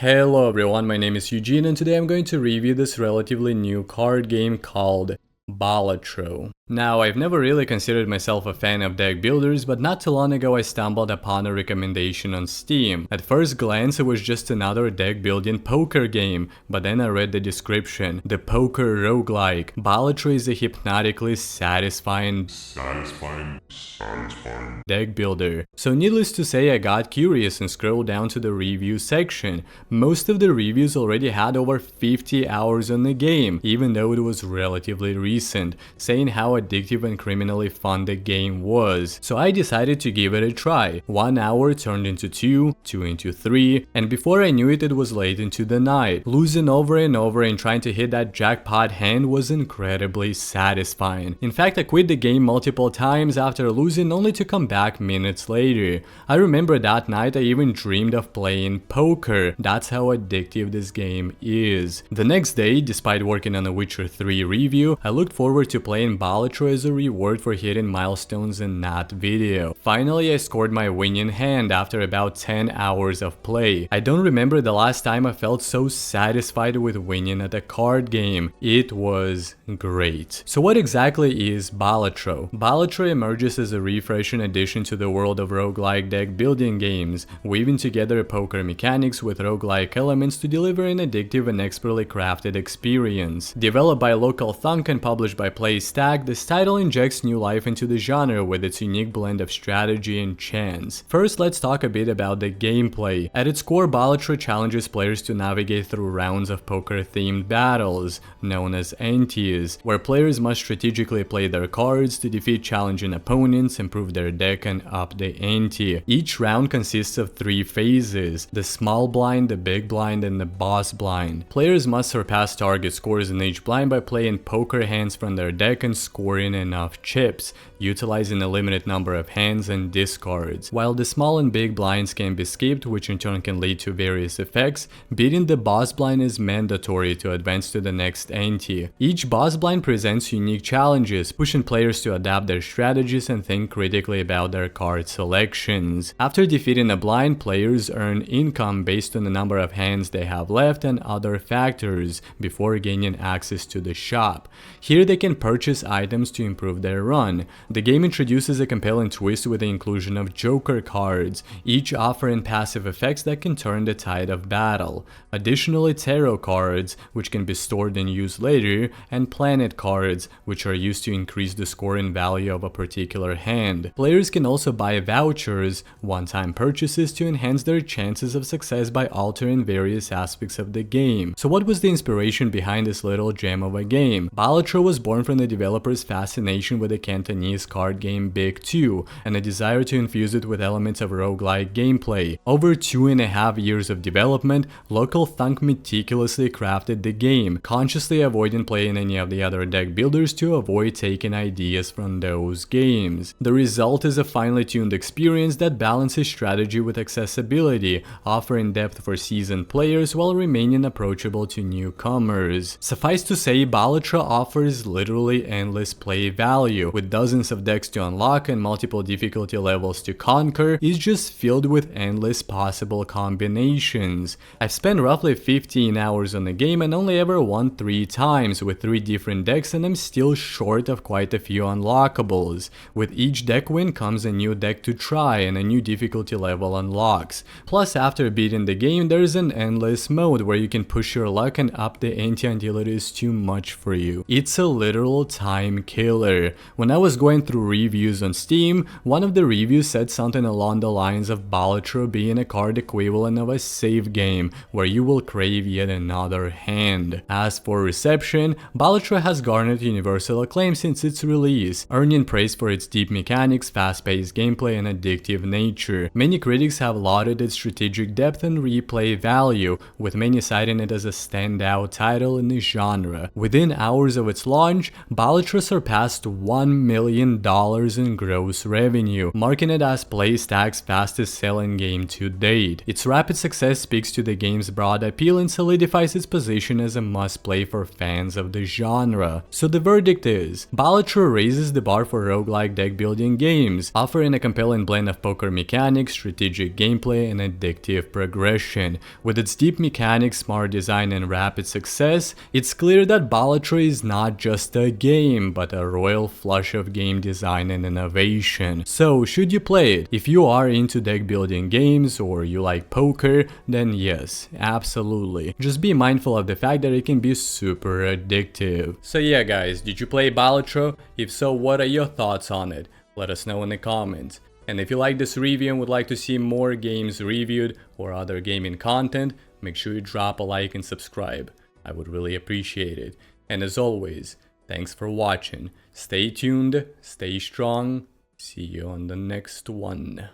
Hello everyone, my name is Eugene and today I'm going to review this relatively new card game called Balatro. Now, I've never really considered myself a fan of deck builders, but not too long ago I stumbled upon a recommendation on Steam. At first glance it was just another deck building poker game, but then I read the description. The poker roguelike. Balatro is a hypnotically satisfying deck builder. So needless to say, I got curious and scrolled down to the review section. Most of the reviews already had over 50 hours on the game, even though it was relatively recent, saying how addictive and criminally fun the game was. So I decided to give it a try. 1 hour turned into 2, 2 into 3, and before I knew it, it was late into the night. Losing over and over and trying to hit that jackpot hand was incredibly satisfying. In fact, I quit the game multiple times after losing only to come back minutes later. I remember that night I even dreamed of playing poker. That's how addictive this game is. The next day, despite working on a Witcher 3 review, I looked forward to playing Balatro as a reward for hitting milestones in that video. Finally, I scored my winning hand after about 10 hours of play. I don't remember the last time I felt so satisfied with winning at a card game. It was great. So what exactly is Balatro? Balatro emerges as a refreshing addition to the world of roguelike deck building games, weaving together poker mechanics with roguelike elements to deliver an addictive and expertly crafted experience. Developed by Local Thunk and published by PlayStack, this title injects new life into the genre with its unique blend of strategy and chance. First, let's talk a bit about the gameplay. At its core, Balatro challenges players to navigate through rounds of poker-themed battles, known as antes, where players must strategically play their cards to defeat challenging opponents, improve their deck, and up the ante. Each round consists of 3 phases: the small blind, the big blind, and the boss blind. Players must surpass target scores in each blind by playing poker hands from their deck and scoring enough chips, utilizing a limited number of hands and discards. While the small and big blinds can be skipped, which in turn can lead to various effects, beating the boss blind is mandatory to advance to the next ante. Each boss blind presents unique challenges, pushing players to adapt their strategies and think critically about their card selections. After defeating a blind, players earn income based on the number of hands they have left and other factors before gaining access to the shop. Here they can purchase items to improve their run. The game introduces a compelling twist with the inclusion of Joker cards, each offering passive effects that can turn the tide of battle. Additionally, tarot cards, which can be stored and used later, and planet cards, which are used to increase the scoring value of a particular hand. Players can also buy vouchers, one-time purchases, to enhance their chances of success by altering various aspects of the game. So what was the inspiration behind this little gem of a game? Balatro was born from the developer's fascination with the Cantonese card game Big 2 and a desire to infuse it with elements of roguelike gameplay. Over 2.5 years of development, Local Thunk meticulously crafted the game, consciously avoiding playing any of the other deck builders to avoid taking ideas from those games. The result is a finely tuned experience that balances strategy with accessibility, offering depth for seasoned players while remaining approachable to newcomers. Suffice to say, Balatro offers literally endless play value, with dozens of decks to unlock and multiple difficulty levels to conquer. Is just filled with endless possible combinations. I've spent roughly 15 hours on the game and only ever won 3 times with 3 different decks, and I'm still short of quite a few unlockables. With each deck win comes a new deck to try and a new difficulty level unlocks. Plus, after beating the game, there's an endless mode where you can push your luck and up the ante until it is too much for you. It's a literal time killer. When I was going through reviews on Steam, one of the reviews said something along the lines of Balatro being a card equivalent of a save game, where you will crave yet another hand. As for reception, Balatro has garnered universal acclaim since its release, earning praise for its deep mechanics, fast-paced gameplay, and addictive nature. Many critics have lauded its strategic depth and replay value, with many citing it as a standout title in the genre. Within hours of its launch, Balatro surpassed 1 million billion in gross revenue, marking it as PlayStack's fastest selling game to date. Its rapid success speaks to the game's broad appeal and solidifies its position as a must-play for fans of the genre. So the verdict is, Balatro raises the bar for roguelike deck building games, offering a compelling blend of poker mechanics, strategic gameplay, and addictive progression. With its deep mechanics, smart design, and rapid success, it's clear that Balatro is not just a game, but a royal flush of game design and innovation. So, should you play it? If you are into deck building games or you like poker, then yes, absolutely. Just be mindful of the fact that it can be super addictive. So yeah guys, did you play Balatro? If so, what are your thoughts on it? Let us know in the comments. And if you like this review and would like to see more games reviewed or other gaming content, make sure you drop a like and subscribe. I would really appreciate it. And as always, thanks for watching. Stay tuned, stay strong. See you on the next one.